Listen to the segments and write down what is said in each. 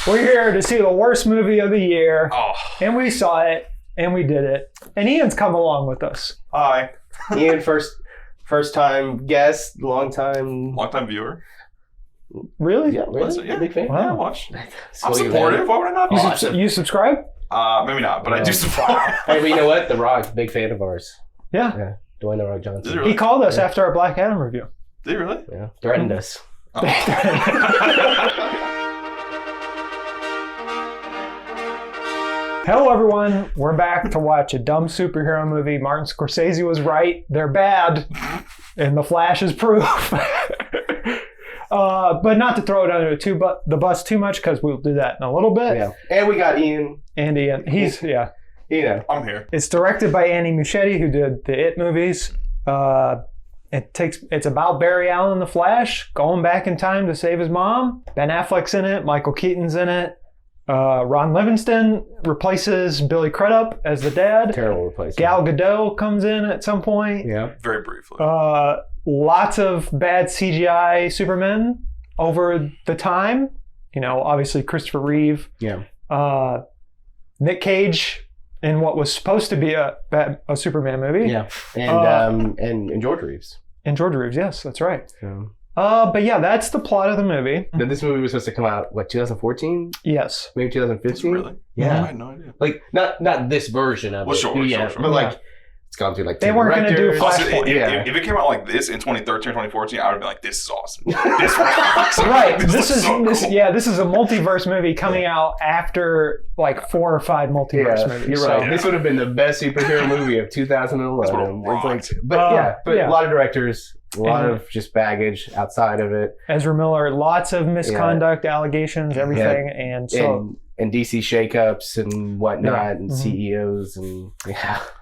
We're here to see the worst movie of the year. Oh. And we saw it. And we did it. And Ian's come along with us. Hi. Ian, first time guest, long time viewer. Really? Yeah, really? Yeah. Big fan. Wow. Yeah, watch. So I'm supportive. Why would I not be? You subscribe? Maybe not, but I do support. Hey, but you know what? The Rock, big fan of ours. Yeah. Dwayne The Rock Johnson. Is it really? He called us after our Black Adam review. Did he really? Yeah. Threatened us. Oh. Hello, everyone. We're back to watch a dumb superhero movie. Martin Scorsese was right. They're bad. And The Flash is proof. But not to throw it under the bus too much, because we'll do that in a little bit. Yeah. And we got Ian. And Ian. He's, yeah. You know. I'm here. It's directed by Andy Muschietti, who did the It movies. It's about Barry Allen, the Flash, going back in time to save his mom. Ben Affleck's in it. Michael Keaton's in it. Ron Livingston replaces Billy Crudup as the dad. Terrible replacement. Gal Gadot comes in at some point. Yeah. Very briefly. Lots of bad CGI Supermen over the time. You know, obviously Christopher Reeve. Yeah. Nick Cage in what was supposed to be a Superman movie. Yeah. And George Reeves. And George Reeves, yes, that's right. Yeah. But yeah, that's the plot of the movie. This movie was supposed to come out, 2014? Yes. Maybe 2015? Really? Yeah. I had no idea. Like, not this version of it. Sure. But like, it's gone through like they weren't going to do Also, Flashpoint. if it came out like this in 2013 or 2014, I would have been like, this is awesome. This rocks. Right. This is so cool. This is a multiverse movie coming out after like 4 or 5 multiverse movies. You're right. So. This would have been the best superhero movie of 2011. But a lot of directors, a lot of just baggage outside of it. Ezra Miller, lots of misconduct allegations, everything, and so. And DC shakeups and whatnot, and CEOs, and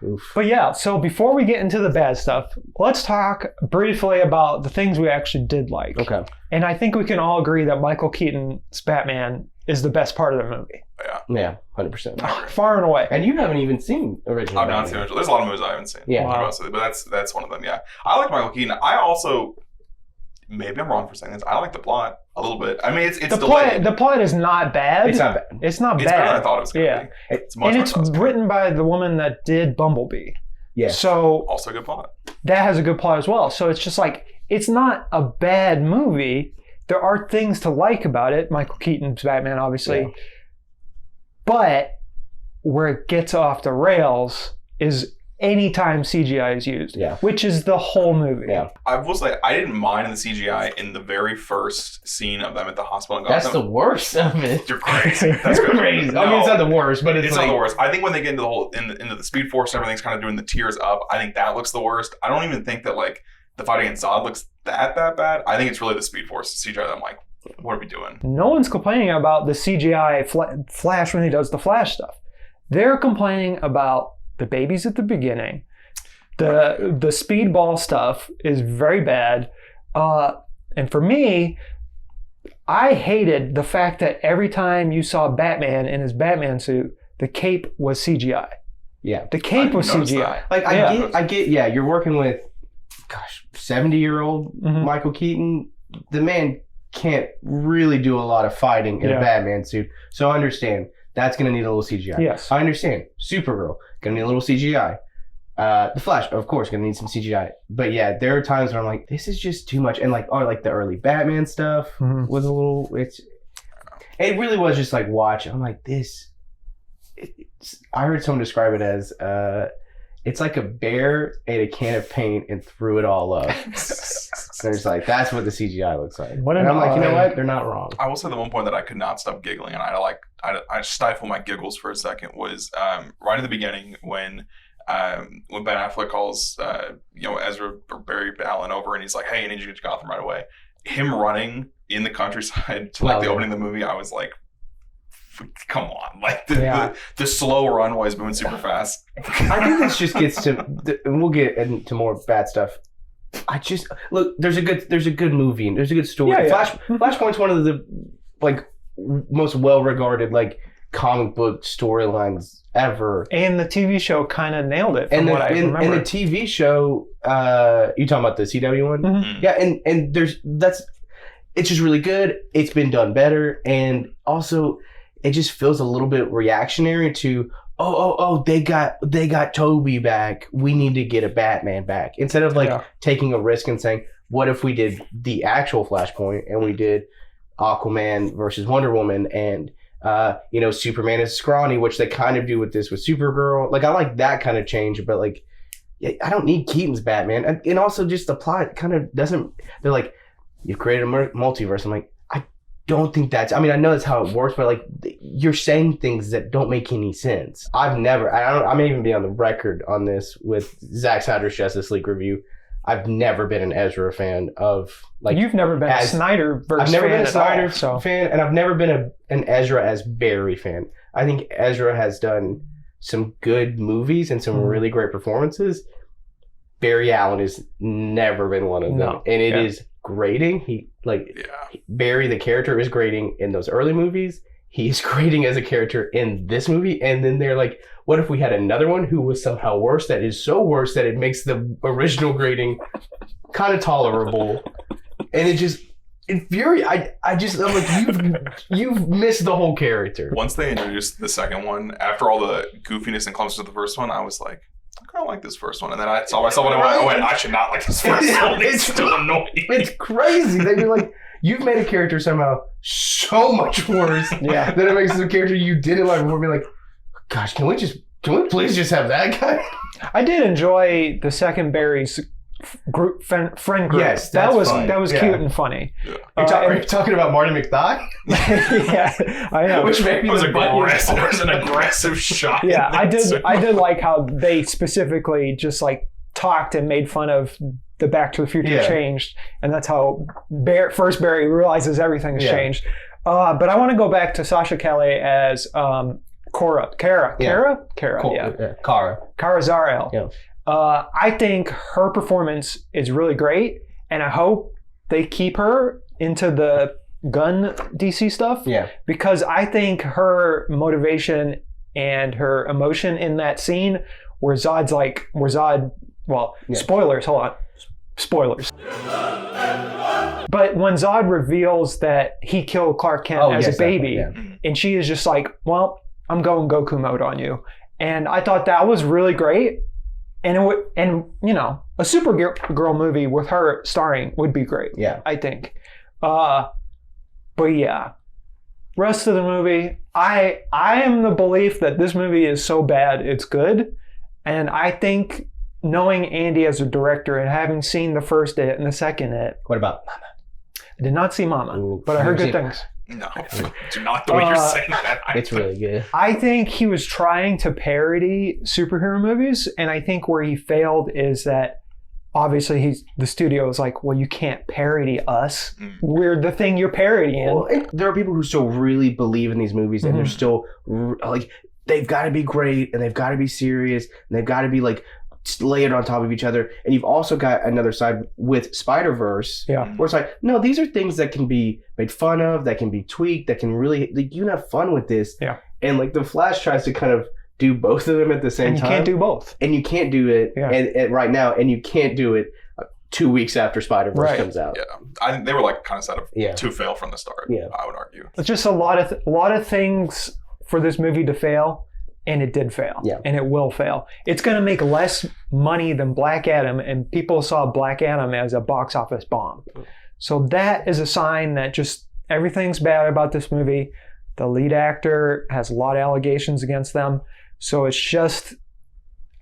oof. But yeah, so before we get into the bad stuff, let's talk briefly about the things we actually did like. Okay. And I think we can all agree that Michael Keaton's Batman is the best part of the movie. Yeah, 100%. Far and away. And you haven't even seen original. I've not seen original. There's a lot of movies I haven't seen. Yeah. Wow. But that's one of them, yeah. I like Michael Keaton. I also, maybe I'm wrong for saying this, I like the plot a little bit. I mean, it's delayed. The plot is not bad. It's not bad. It's not It's bad. better than I thought it was going to be. It's much and better it's written by the woman that did Bumblebee. Yeah. So also a good plot. that has a good plot as well. So it's just like, it's not a bad movie. There are things to like about it. Michael Keaton's Batman, obviously. Yeah. But where it gets off the rails is anytime CGI is used, which is the whole movie. Yeah. I will say, I didn't mind the CGI in the very first scene of them at the hospital in Gotham. That's the worst of it. You're crazy. That's You're crazy. No, I mean, it's not the worst, but it's like, not the worst. I think when they get into the whole into the Speed Force and everything's kind of doing the tears up, I think that looks the worst. I don't even think that like the fight against Zod looks that bad. I think it's really the Speed Force CGI that I'm like, what are we doing? No one's complaining about the CGI Flash when he does the Flash stuff. They're complaining about the babies at the beginning. The speedball stuff is very bad. And for me, I hated the fact that every time you saw Batman in his Batman suit, the cape was CGI. Yeah. The cape was CGI. That. Like, I get, you're working with, 70-year-old Michael Keaton. The man can't really do a lot of fighting in a Batman suit. So I understand. That's going to need a little CGI. Yes. I understand. Supergirl, going to need a little CGI. The Flash, of course, going to need some CGI. But yeah, there are times where I'm like, this is just too much. And like the early Batman stuff was a little, it really was just like watch. I'm like, I heard someone describe it as, it's like a bear ate a can of paint and threw it all up. There's like, that's what the CGI looks like. And I'm like, you know what? They're not wrong. I will say the one point that I could not stop giggling, and I stifle my giggles for a second, was right at the beginning when Ben Affleck calls Ezra or Barry Allen over, and he's like, "Hey, I need you to get to Gotham right away." Him running in the countryside to the opening of the movie, I was like, come on, like the slow run while he's moving super fast. I think this just gets to, and we'll get into more bad stuff. Look, there's a good movie and there's a good story. Flashpoint's one of the most well regarded comic book storylines ever. And the TV show kind of nailed it from what I remember. And the TV show, you talking about the CW one? Mm-hmm. Yeah, and it's just really good. It's been done better. And also, it just feels a little bit reactionary to, they got Toby back. We need to get a Batman back. Instead of taking a risk and saying, what if we did the actual Flashpoint and we did Aquaman versus Wonder Woman and Superman is scrawny, which they kind of do with this with Supergirl. Like, I like that kind of change, but like, I don't need Keaton's Batman. And also just the plot kind of doesn't, they're like, you've created a multiverse. I'm like, I don't think I know that's how it works, but like, you're saying things that don't make any sense. I may even be on the record on this with Zack Snyder's Justice League review. I've never been an Ezra fan of like. You've never been a Snyderverse fan. I've never been a Snyder fan, and I've never been an Ezra as Barry fan. I think Ezra has done some good movies and some really great performances. Barry Allen has never been one of them, and it is grating. Barry the character is grating in those early movies. He's grating as a character in this movie, and then they're like, what if we had another one who was somehow worse, that is so worse that it makes the original grading kind of tolerable? And it just infuriates. I'm like, you've missed the whole character. Once they introduced the second one, after all the goofiness and clumsiness of the first one, I was like, I kind of like this first one. And then I saw myself and I went, I should not like this first one. It's still annoying. It's crazy. They'd be like, you've made a character somehow so much worse than it makes the character you didn't like before. Be like, gosh, can we please just have that guy? I did enjoy the second Barry's friend group. Yes, that was cute and funny. Yeah. Are you talking about Marty McFly? Yeah, I know. Which maybe was aggressive. It was an aggressive shot. Yeah, I did like how they specifically just like talked and made fun of the Back to the Future changed, and that's how first Barry realizes everything has changed. But I want to go back to Sasha Kelly as Kara Zor-El. Yeah. I think her performance is really great, and I hope they keep her into the gun DC stuff. Yeah. Because I think her motivation and her emotion in that scene where Zod, spoilers, hold on. Spoilers. But when Zod reveals that he killed Clark Kent as a baby, and she is just like, well, I'm going Goku mode on you. And I thought that was really great. And a Supergirl movie with her starring would be great. Yeah. I think. But yeah. Rest of the movie, I am the belief that this movie is so bad it's good. And I think knowing Andy as a director and having seen the first It and the second It. What about Mama? I did not see Mama, but I heard good things. No, do not the way you're saying that. It's really good. I think he was trying to parody superhero movies, and I think where he failed is that obviously the studio is like, well, you can't parody us. We're the thing you're parodying. Well, there are people who still really believe in these movies, and they're still like, they've got to be great, and they've got to be serious, and they've got to be like layered on top of each other. And you've also got another side with Spider-Verse where it's like, no, these are things that can be made fun of, that can be tweaked, that can really, like, you can have fun with this. And like the Flash tries to kind of do both of them at the same time. You can't do both. And you can't do it and right now, and you can't do it 2 weeks after Spider-Verse comes out. Yeah, I think they were like kind of set up to fail from the start. Yeah, I would argue. It's just a lot of things for this movie to fail. And it did fail. Yeah. And it will fail. It's going to make less money than Black Adam, and people saw Black Adam as a box office bomb. So that is a sign that just everything's bad about this movie. The lead actor has a lot of allegations against them. So it's just,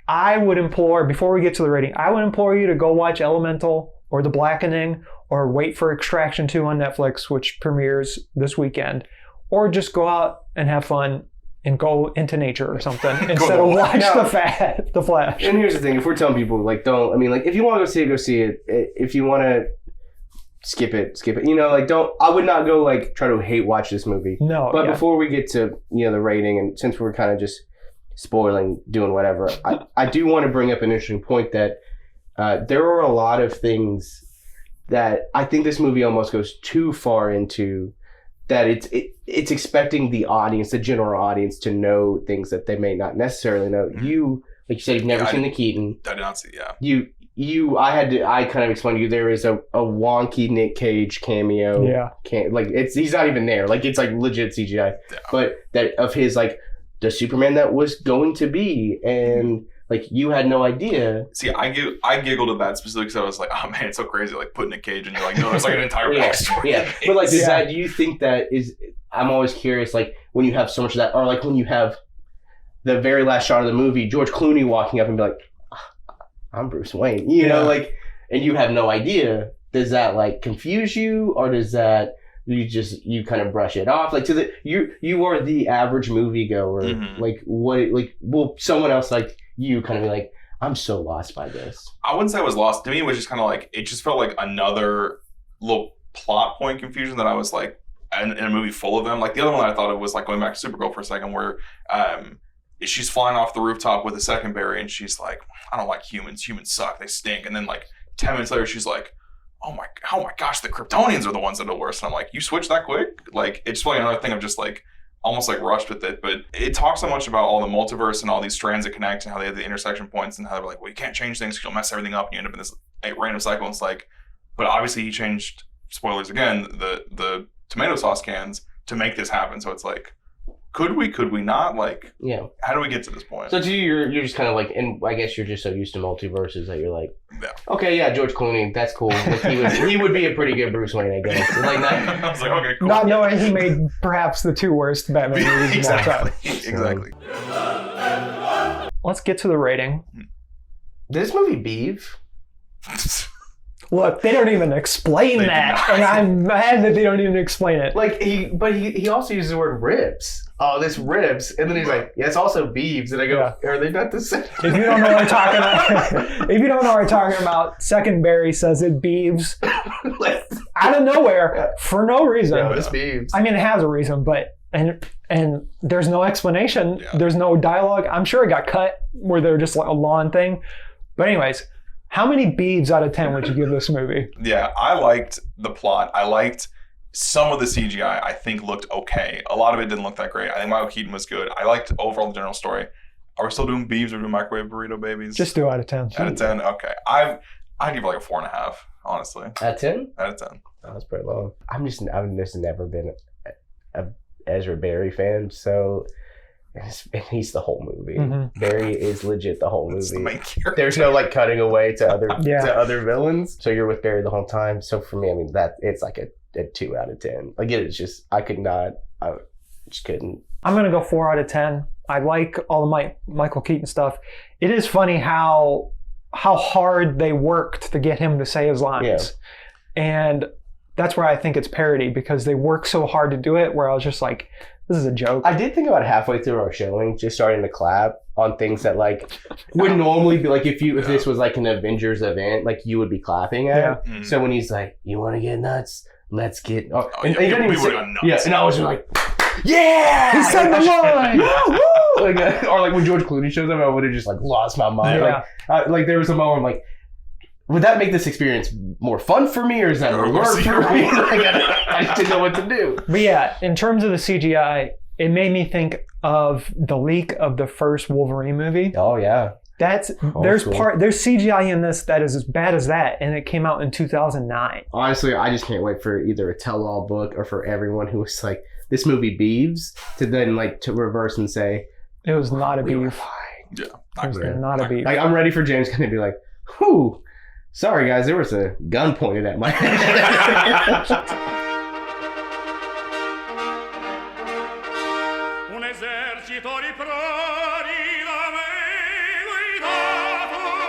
I would implore, before we get to the rating, I would implore you to go watch Elemental or The Blackening, or wait for Extraction 2 on Netflix, which premieres this weekend, or just go out and have fun and go into nature or something instead of watch the Flash. And here's the thing: if we're telling people like, don't, I mean, like, if you want to go see it. If you want to skip it. You know, like, don't. I would not go like try to hate watch this movie. No. But before we get to the rating, and since we're kind of just spoiling, doing whatever, I do want to bring up an interesting point that there are a lot of things that I think this movie almost goes too far into. That it's expecting the audience, the general audience, to know things that they may not necessarily know. You, like you said, you've never seen the Keaton. I did not see. Yeah. I kind of explained to you there is a wonky Nick Cage cameo. Yeah. He's not even there. Like, it's like legit CGI. Yeah. But that of his, like, the Superman that was going to be, and like, you had no idea. See, I giggled at that specifically because I was like, oh man, it's so crazy, like putting Nick Cage, and you're like, no, there's like an entire backstory. Yeah. But like, do you think that is, I'm always curious, like, when you have so much of that, or like when you have the very last shot of the movie, George Clooney walking up and be like, I'm Bruce Wayne, you know, like, and you have no idea. Does that like confuse you, or does that you kind of brush it off? Like, you are the average moviegoer. Like, will someone else like you kind of be like, I'm so lost by this? I wouldn't say I was lost. To me, it was just kind of like, it just felt like another little plot point confusion that I was like, in a movie full of them. Like, the other one that I thought of was like, going back to Supergirl for a second, where she's flying off the rooftop with a second Barry, and she's like, I don't like humans. Humans suck. They stink. And then like 10 minutes later, she's like, oh my gosh, the Kryptonians are the ones that are worse. And I'm like, you switched that quick? Like, it's like another thing of just like, almost like rushed with it. But it talks so much about all the multiverse and all these strands that connect and how they have the intersection points, and how they're like, well, you can't change things because you'll mess everything up and you end up in this random cycle. And it's like, but obviously he changed, spoilers again, the tomato sauce cans to make this happen. So it's like, could we not? Like, how do we get to this point? So to you, you're just kind of like, and I guess you're just so used to multiverses that you're like, okay, yeah, George Clooney, that's cool. Like, he would be a pretty good Bruce Wayne, I guess. Like, I was like, okay, cool. Not knowing he made perhaps the 2 worst Batman movies of all time. Exactly. Let's get to the rating. This movie beef. Look, they don't even explain that, and I'm mad that they don't even explain it. Like, he also uses the word ribs. Oh, this ribs, and then he's like, yeah, it's also beeves, and I go, are they not the same? If you don't know what I'm talking about, Second Barry says it beeves out of nowhere for no reason. No, it's beeves. I mean, it has a reason, but and there's no explanation. Yeah. There's no dialogue. I'm sure it got cut where they're just like a lawn thing. But anyways. How many beeves out of 10 would you give this movie? Yeah, I liked the plot. I liked some of the CGI. I think looked okay. A lot of it didn't look that great. I think Michael Keaton was good. I liked overall the general story. Are we still doing beeves or doing microwave burrito babies? Just do out of 10. Out of 10? Okay. I'd give it like a 4.5, honestly. Out of 10? Out of 10. Oh, that's pretty low. I've just never been a Ezra Barry fan, so... And he's the whole movie. Barry is legit the whole movie. The main character. There's no like cutting away to other villains. So you're with Barry the whole time. So for me, I mean, that it's like a 2 out of 10. Like, it's just, I just couldn't. I'm gonna go 4 out of 10. I like all the Michael Keaton stuff. It is funny how hard they worked to get him to say his lines, and that's where I think it's parody, because they work so hard to do it. Where I was just like, this is a joke. I did think about halfway through our showing, just starting to clap on things that like would normally be like, if this was like an Avengers event, like you would be clapping at. Yeah. So when he's like, "You want to get nuts? Let's get." And he doesn't even say, and I was just like, "Yeah!" He said the line. Like, or like when George Clooney shows up, I would have just like lost my mind. Yeah. Like there was a moment I'm like, would that make this experience more fun for me, or is that more work for me? I just didn't know what to do. But yeah, in terms of the CGI, it made me think of the leak of the first Wolverine movie. Oh yeah, there's CGI in this that is as bad as that, and it came out in 2009. Honestly, I just can't wait for either a tell-all book or for everyone who was like, this movie beeves, to then like to reverse and say it was not a beef. Yeah, not a beef. Like, I'm ready for James to be like, whew. Sorry, guys, there was a gun pointed at my head. Un esercito di prodi